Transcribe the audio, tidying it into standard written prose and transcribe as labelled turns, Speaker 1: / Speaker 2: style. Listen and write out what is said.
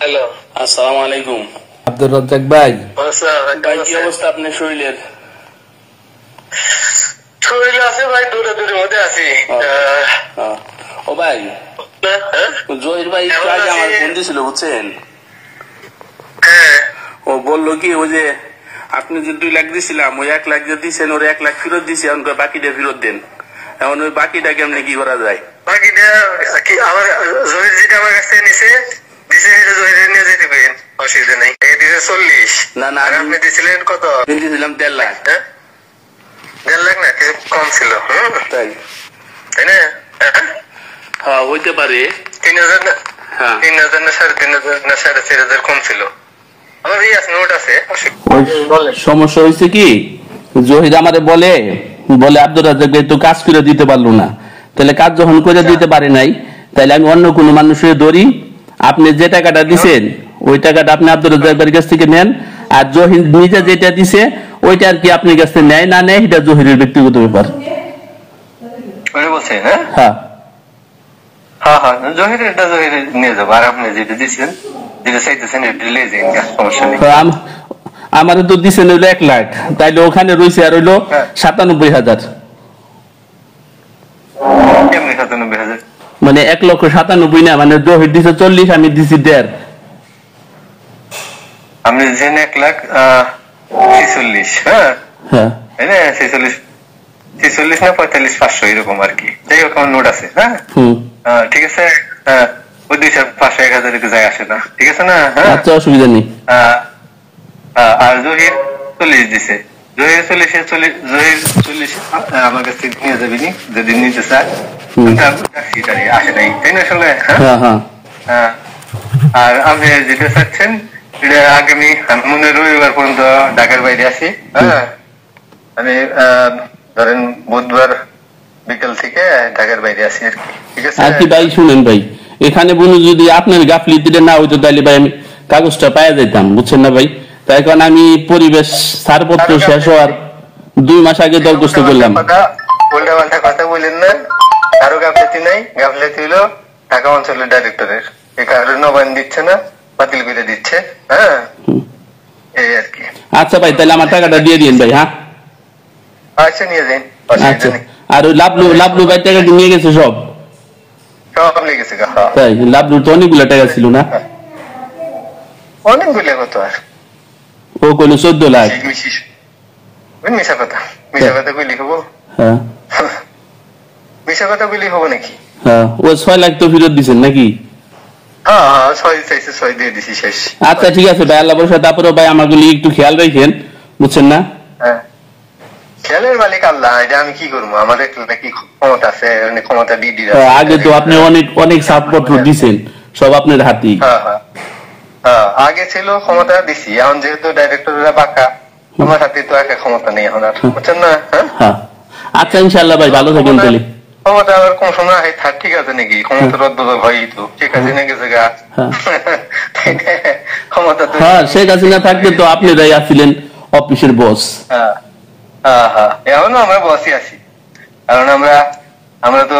Speaker 1: Hello, আসসালামু আলাইকুম।
Speaker 2: আব্দুর রাজ্জাক ভাই,
Speaker 1: ভাই কি অবস্থা আপনার শরীরের? শরীর আছে ভাই, দূরের মধ্যে আছি।
Speaker 2: ও ভাই, জহির ভাই একটু আগে আমার ফোন দিয়েছিল বুঝছেন। ও বললো কি ওই যে আপনি যে 2 লাখ দিছিলাম ওই 1 লাখ যে দিচ্ছেন ওর 1 লাখ ফেরত দিছি, এখন বাকিটা ফেরত দেন। এখন ওই বাকিটা কেমনে কি করা যায়?
Speaker 1: বাকিটা কি আমার জহির যেটা আমার কাছে নিছে জহির নিয়ে যেতে পারেন, অসুবিধা নেই। দিছে 40।
Speaker 2: না
Speaker 1: আপনি দিছিলেন কত?
Speaker 2: দিয়েছিলাম 1.5 লাখ।
Speaker 1: 1.5 লাখ না, কিছু কম ছিল।
Speaker 2: তাই
Speaker 1: না?
Speaker 2: হ্যাঁ হইতে পারে।
Speaker 1: 3,000 না? 3,000 না 3,500 না 4,500 কম ছিল। আমার নোট আছে।
Speaker 2: সমস্যা হয়েছে কি, জহির আমারে বলে আব্দুর রাজ্জাক তো কাজ করে দিতে পারলো না। তাহলে কাজ যখন করে দিতে পারে নাই, তাহলে আমি অন্য কোনো মানুষের ধরি, আপনি যে টাকাটা দিচ্ছেন ওই টাকাটা আপনি আব্দুর রাজ্জাকের কাছ থেকে নেন, আর জহির নিজে যেটা দিছে ওইটা আর কি আপনার কাছ থেকে নেয় না নেয় এটা জহিরের ব্যক্তিগত ব্যাপার।
Speaker 1: হ্যাঁ, জহির এটা জহির নিয়ে যাবো, আর আপনি যেটা দিচ্ছেন যেটা চাইতেছেন এটা নিয়ে যান, সমস্যা নেই।
Speaker 2: আমারে তো দিচ্ছেন হইলো 1 লাখ, তাইলে ওখানে রয়েছে আর হইলো 97,000।
Speaker 1: কেমনি 97,000?
Speaker 2: মানে 1,97,000 না, মানে জহির দিছে 40, আমি দিছি 1.5।
Speaker 1: আপনি দিচ্ছেন 1,46,000। হ্যাঁ, 46 না 45,500 এরকম আর কি। যাই হোক আমার নোট আছে। হ্যাঁ, ঠিক আছে। হ্যাঁ, ওই 200-500 1,000 যায় আসে না, ঠিক আছে না?
Speaker 2: আচ্ছা, অসুবিধা নেই।
Speaker 1: আর জহির 40 দিছে। জহির 40 আমার কাছ থেকে নিয়ে যাবি যদি নিতে চায়। আসে নাই, তাই না? আসলে আর আপনি যেটা চাচ্ছেন এটা আগামী মনে রবিবার পর্যন্ত ঢাকার বাইরে আছি। হ্যাঁ, আমি ধরেন বুধবার বিকেল থেকে ঢাকার বাইরে আছি আর কি, ঠিক আছে?
Speaker 2: আর কি ভাই শুনেন ভাই, এখানে বলুন যদি আপনার গাফলিতে না হইতো তাহলে ভাই আমি কাগজটা পাইয়া যেতাম, বুঝছেন না ভাই? তাই কারণ আমি পরিবেশ ছাড়পত্র শেষ হওয়ার 2 মাস আগে দরখাস্ত করলাম।
Speaker 1: উল্টা পাল্টা কথা বললেন না, কারো গাফলেতি নাই। গাফলেতি হলো ঢাকা অঞ্চলের ডাইরেক্টরের, এই কারণে নবায়ন দিচ্ছে না, বাতিল করে দিচ্ছে। হ্যাঁ, এই আর কি।
Speaker 2: আচ্ছা ভাই, তাহলে আমার টাকাটা দিয়ে দিন ভাই। হ্যাঁ,
Speaker 1: আচ্ছা, নিয়ে যান।
Speaker 2: আচ্ছা, আর ওই লাভলু ভাই টাকা নিয়ে গেছে সব
Speaker 1: নিয়ে গেছে।
Speaker 2: তাই লাভলুর তো অনেকগুলো টাকা ছিল না?
Speaker 1: অনেকগুলো কত? আর
Speaker 2: ও কইলো 14 লাখ।
Speaker 1: মিশা কথা কইলি হবো?
Speaker 2: হ্যাঁ,
Speaker 1: মিশা কথা কইলি হবো নাকি?
Speaker 2: হ্যাঁ, ও 6 লাখ তো ফেরত দিচ্ছেন নাকি?
Speaker 1: হ্যাঁ, 6 চাইছে, 6 দিয়ে দিছি, শেষ।
Speaker 2: আচ্ছা, ঠিক আছে ভাই, আল্লাহ ভরসা। তারপরে ভাই আমাগুলি একটু খেয়াল রাখেন, বুঝছেন না?
Speaker 1: হ্যাঁ, খেয়ালের মালিক আল্লাহ, এটা আমি কি করবো? আমাদের কি ক্ষমতা আছে? ক্ষমতা দিয়ে দিই।
Speaker 2: আগে তো আপনি অনেক ছাড়পত্র দিচ্ছেন, সব আপনার হাতেই।
Speaker 1: হ্যাঁ, আগে ছিল, ক্ষমতা দিছি। এখন যেহেতু ডাইরেক্টররা বাঁকা, আমার হাতে তো একা ক্ষমতা নেই এখন আর, বুঝছেন না?
Speaker 2: হ্যাঁ, আচ্ছা, ইনশাআল্লাহ ভাই, ভালো থাকেন তাহলে।
Speaker 1: ক্ষমতা আবার কোন সময় ঠিক আছে নাকি? ক্ষমতা রদ্দবাদ হয়ই তো, শেখ হাসিনা গেছে গা। ক্ষমতা তো,
Speaker 2: হ্যাঁ, শেখ হাসিনা থাকতে তো আপনারাই আছিলেন অফিসের বস।
Speaker 1: হ্যাঁ, এখনো আমরা বসই আছি, কারণ আমরা তো